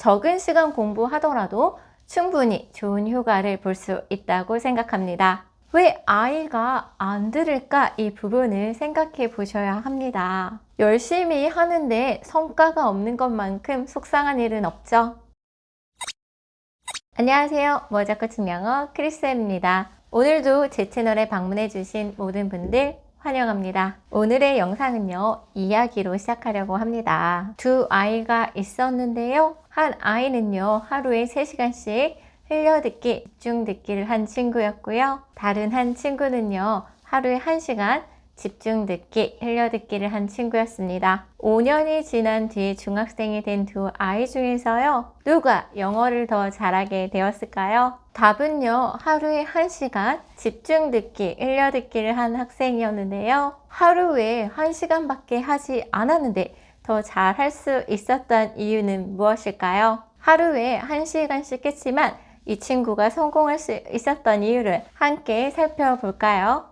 적은 시간 공부하더라도 충분히 좋은 효과를 볼 수 있다고 생각합니다. 왜 아이가 안 들을까? 이 부분을 생각해 보셔야 합니다. 열심히 하는데 성과가 없는 것만큼 속상한 일은 없죠. 안녕하세요. 머자코칭 영어 크리스입니다. 오늘도 제 채널에 방문해 주신 모든 분들 환영합니다. 오늘의 영상은요, 이야기로 시작하려고 합니다. 두 아이가 있었는데요. 한 아이는요, 하루에 3시간씩 흘려듣기, 집중듣기를 한 친구였고요. 다른 한 친구는요, 하루에 1시간 집중듣기, 흘려듣기를 한 친구였습니다. 5년이 지난 뒤 중학생이 된 두 아이 중에서요, 누가 영어를 더 잘하게 되었을까요? 답은요, 하루에 1시간 집중듣기, 흘려듣기를 한 학생이었는데요. 하루에 1시간밖에 하지 않았는데 더 잘할 수 있었던 이유는 무엇일까요? 하루에 1시간씩 했지만 이 친구가 성공할 수 있었던 이유를 함께 살펴볼까요?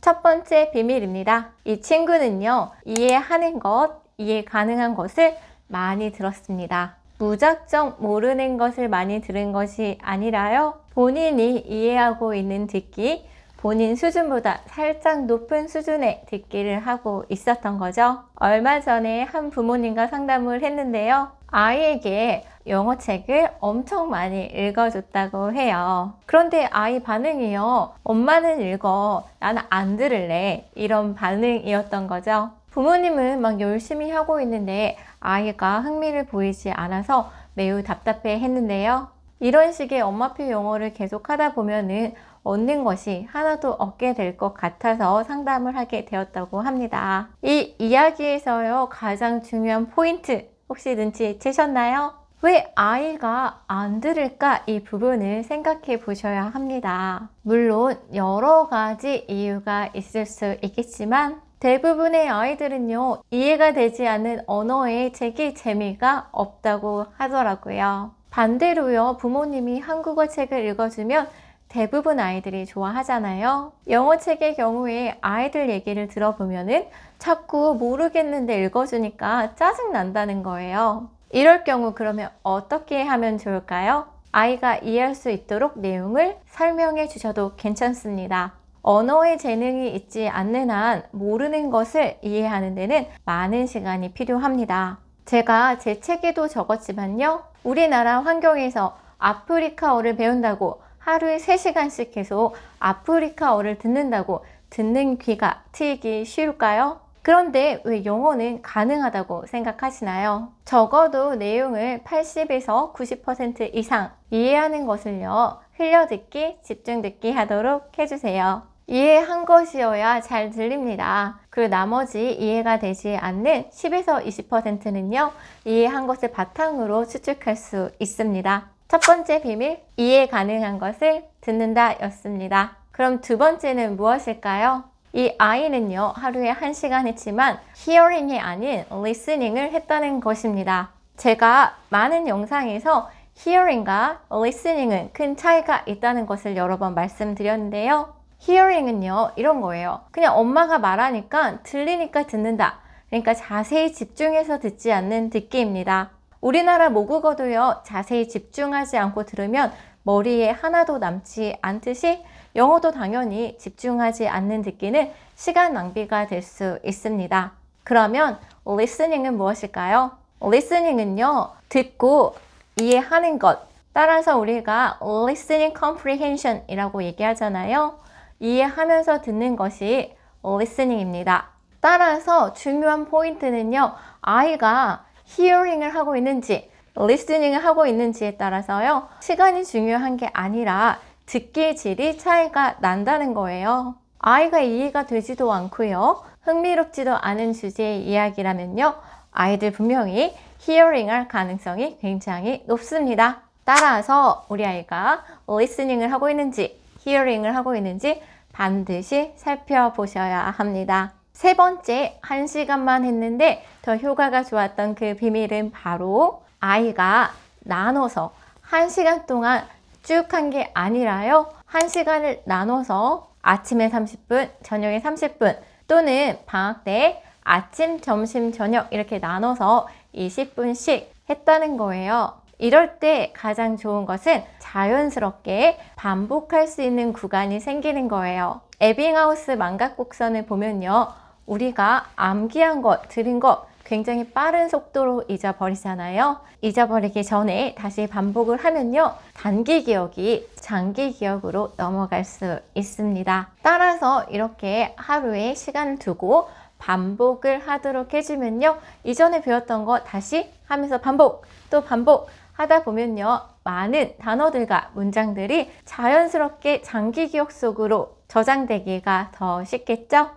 첫 번째 비밀입니다. 이 친구는요, 이해하는 것, 이해 가능한 것을 많이 들었습니다. 무작정 모르는 것을 많이 들은 것이 아니라요, 본인이 이해하고 있는 듣기, 본인 수준보다 살짝 높은 수준의 듣기를 하고 있었던 거죠. 얼마 전에 한 부모님과 상담을 했는데요. 아이에게 영어책을 엄청 많이 읽어줬다고 해요. 그런데 아이 반응이요, 엄마는 읽어, 나는 안 들을래, 이런 반응이었던 거죠. 부모님은 막 열심히 하고 있는데 아이가 흥미를 보이지 않아서 매우 답답해 했는데요. 이런 식의 엄마표 영어를 계속 하다 보면은 얻는 것이 하나도 없게 될 것 같아서 상담을 하게 되었다고 합니다. 이 이야기에서요, 가장 중요한 포인트 혹시 눈치채셨나요? 왜 아이가 안 들을까? 이 부분을 생각해 보셔야 합니다. 물론 여러 가지 이유가 있을 수 있겠지만 대부분의 아이들은요, 이해가 되지 않는 언어의 책이 재미가 없다고 하더라고요. 반대로요, 부모님이 한국어 책을 읽어주면 대부분 아이들이 좋아하잖아요. 영어 책의 경우에 아이들 얘기를 들어보면은 자꾸 모르겠는데 읽어주니까 짜증 난다는 거예요. 이럴 경우 그러면 어떻게 하면 좋을까요? 아이가 이해할 수 있도록 내용을 설명해 주셔도 괜찮습니다. 언어의 재능이 있지 않는 한 모르는 것을 이해하는 데는 많은 시간이 필요합니다. 제가 제 책에도 적었지만요, 우리나라 환경에서 아프리카어를 배운다고 하루에 3시간씩 계속 아프리카어를 듣는다고 듣는 귀가 트이기 쉬울까요? 그런데 왜 영어는 가능하다고 생각하시나요? 적어도 내용을 80에서 90% 이상 이해하는 것을요, 흘려듣기, 집중듣기 하도록 해주세요. 이해한 것이어야 잘 들립니다. 그리고 나머지 이해가 되지 않는 10에서 20%는요, 이해한 것을 바탕으로 추측할 수 있습니다. 첫 번째 비밀, 이해 가능한 것을 듣는다 였습니다. 그럼 두 번째는 무엇일까요? 이 아이는요, 하루에 1시간 했지만 hearing이 아닌 listening을 했다는 것입니다. 제가 많은 영상에서 hearing과 listening은 큰 차이가 있다는 것을 여러 번 말씀드렸는데요. hearing은요, 이런 거예요. 그냥 엄마가 말하니까 들리니까 듣는다. 그러니까 자세히 집중해서 듣지 않는 듣기입니다. 우리나라 모국어도요, 자세히 집중하지 않고 들으면 머리에 하나도 남지 않듯이 영어도 당연히 집중하지 않는 듣기는 시간 낭비가 될 수 있습니다. 그러면 listening은 무엇일까요? listening은요, 듣고 이해하는 것, 따라서 우리가 listening comprehension 이라고 얘기하잖아요. 이해하면서 듣는 것이 listening입니다. 따라서 중요한 포인트는요, 아이가 hearing을 하고 있는지 listening을 하고 있는지에 따라서요, 시간이 중요한 게 아니라 듣기의 질이 차이가 난다는 거예요. 아이가 이해가 되지도 않고요, 흥미롭지도 않은 주제의 이야기라면요, 아이들 분명히 hearing할 가능성이 굉장히 높습니다. 따라서 우리 아이가 listening을 하고 있는지 hearing을 하고 있는지 반드시 살펴보셔야 합니다. 세 번째, 1시간만 했는데 더 효과가 좋았던 그 비밀은 바로 아이가 나눠서 1시간 동안 쭉 한 게 아니라요, 1시간을 나눠서 아침에 30분, 저녁에 30분 또는 방학 때 아침, 점심, 저녁 이렇게 나눠서 20분씩 했다는 거예요. 이럴 때 가장 좋은 것은 자연스럽게 반복할 수 있는 구간이 생기는 거예요. 에빙하우스 망각곡선을 보면요. 우리가 암기한 것, 들은 것 굉장히 빠른 속도로 잊어버리잖아요. 잊어버리기 전에 다시 반복을 하면요. 단기 기억이 장기 기억으로 넘어갈 수 있습니다. 따라서 이렇게 하루에 시간을 두고 반복을 하도록 해주면요. 이전에 배웠던 거 다시 하면서 반복, 또 반복 하다 보면요. 많은 단어들과 문장들이 자연스럽게 장기 기억 속으로 저장되기가 더 쉽겠죠?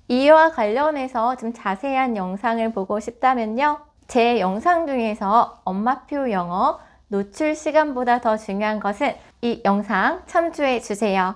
이와 관련해서 좀 자세한 영상을 보고 싶다면요. 제 영상 중에서 엄마표 영어 노출 시간보다 더 중요한 것은 이 영상 참조해 주세요.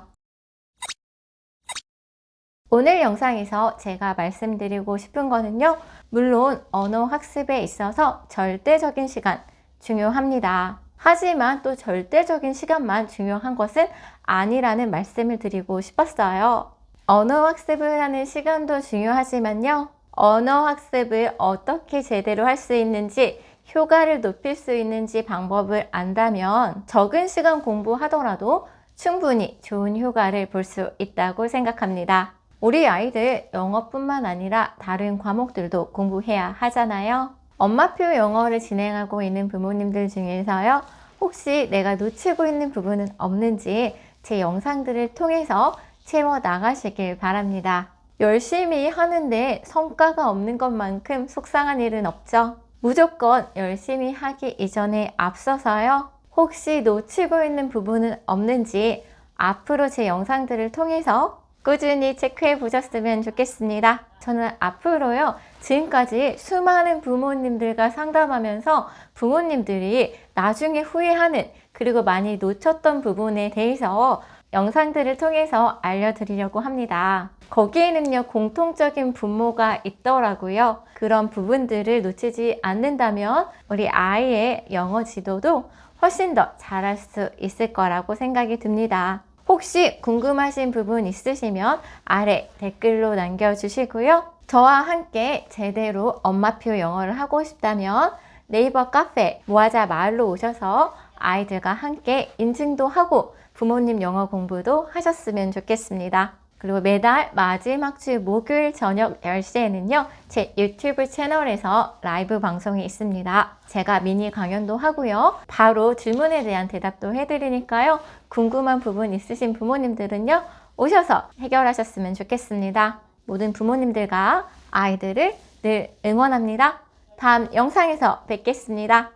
오늘 영상에서 제가 말씀드리고 싶은 거는요. 물론 언어 학습에 있어서 절대적인 시간 중요합니다. 하지만 또 절대적인 시간만 중요한 것은 아니라는 말씀을 드리고 싶었어요. 언어 학습을 하는 시간도 중요하지만요. 언어 학습을 어떻게 제대로 할 수 있는지, 효과를 높일 수 있는지 방법을 안다면 적은 시간 공부하더라도 충분히 좋은 효과를 볼 수 있다고 생각합니다. 우리 아이들 영어뿐만 아니라 다른 과목들도 공부해야 하잖아요. 엄마표 영어를 진행하고 있는 부모님들 중에서요. 혹시 내가 놓치고 있는 부분은 없는지 제 영상들을 통해서 채워 나가시길 바랍니다. 열심히 하는데 성과가 없는 것만큼 속상한 일은 없죠. 무조건 열심히 하기 이전에 앞서서요. 혹시 놓치고 있는 부분은 없는지 앞으로 제 영상들을 통해서 꾸준히 체크해 보셨으면 좋겠습니다. 저는 앞으로요. 지금까지 수많은 부모님들과 상담하면서 부모님들이 나중에 후회하는 그리고 많이 놓쳤던 부분에 대해서 영상들을 통해서 알려드리려고 합니다. 거기에는요, 공통적인 분모가 있더라고요. 그런 부분들을 놓치지 않는다면 우리 아이의 영어 지도도 훨씬 더 잘할 수 있을 거라고 생각이 듭니다. 혹시 궁금하신 부분 있으시면 아래 댓글로 남겨주시고요. 저와 함께 제대로 엄마표 영어를 하고 싶다면 네이버 카페 모아자 마을로 오셔서 아이들과 함께 인증도 하고 부모님 영어 공부도 하셨으면 좋겠습니다. 그리고 매달 마지막 주 목요일 저녁 10시에는요. 제 유튜브 채널에서 라이브 방송이 있습니다. 제가 미니 강연도 하고요. 바로 질문에 대한 대답도 해드리니까요. 궁금한 부분 있으신 부모님들은요. 오셔서 해결하셨으면 좋겠습니다. 모든 부모님들과 아이들을 늘 응원합니다. 다음 영상에서 뵙겠습니다.